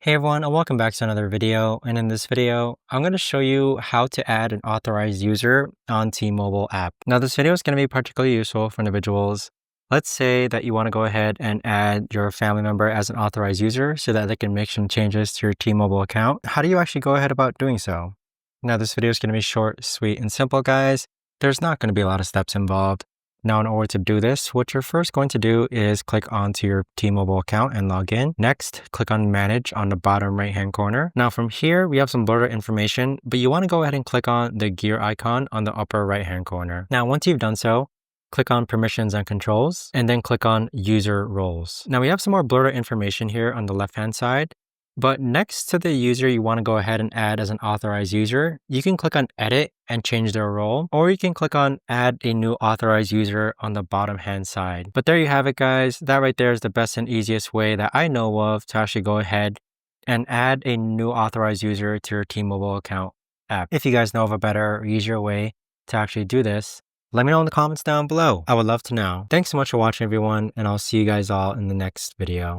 Hey everyone, and welcome back to another video. And in this video, I'm going to show you how to add an authorized user on T-Mobile app. Now, this video is going to be particularly useful for individuals. Let's say that you want to go ahead and add your family member as an authorized user so that they can make some changes to your T-Mobile account. How do you actually go ahead about doing so? Now, this video is going to be short, sweet, and simple, guys. There's not going to be a lot of steps involved. Now, in order to do this, what you're first going to do is click onto your T-Mobile account and log in. Next, click on Manage on the bottom right-hand corner. Now, from here, we have some blurred information, but you want to go ahead and click on the gear icon on the upper right-hand corner. Now, once you've done so, click on Permissions and Controls, and then click on User Roles. Now, we have some more blurred information here on the left-hand side. But next to the user you want to go ahead and add as an authorized user, you can click on Edit and change their role, or you can click on Add a new authorized user on the bottom hand side. But there you have it, guys. That right there is the best and easiest way that I know of to actually go ahead and add a new authorized user to your T-Mobile account app. If you guys know of a better or easier way to actually do this, let me know in the comments down below. I would love to know. Thanks so much for watching, everyone, and I'll see you guys all in the next video.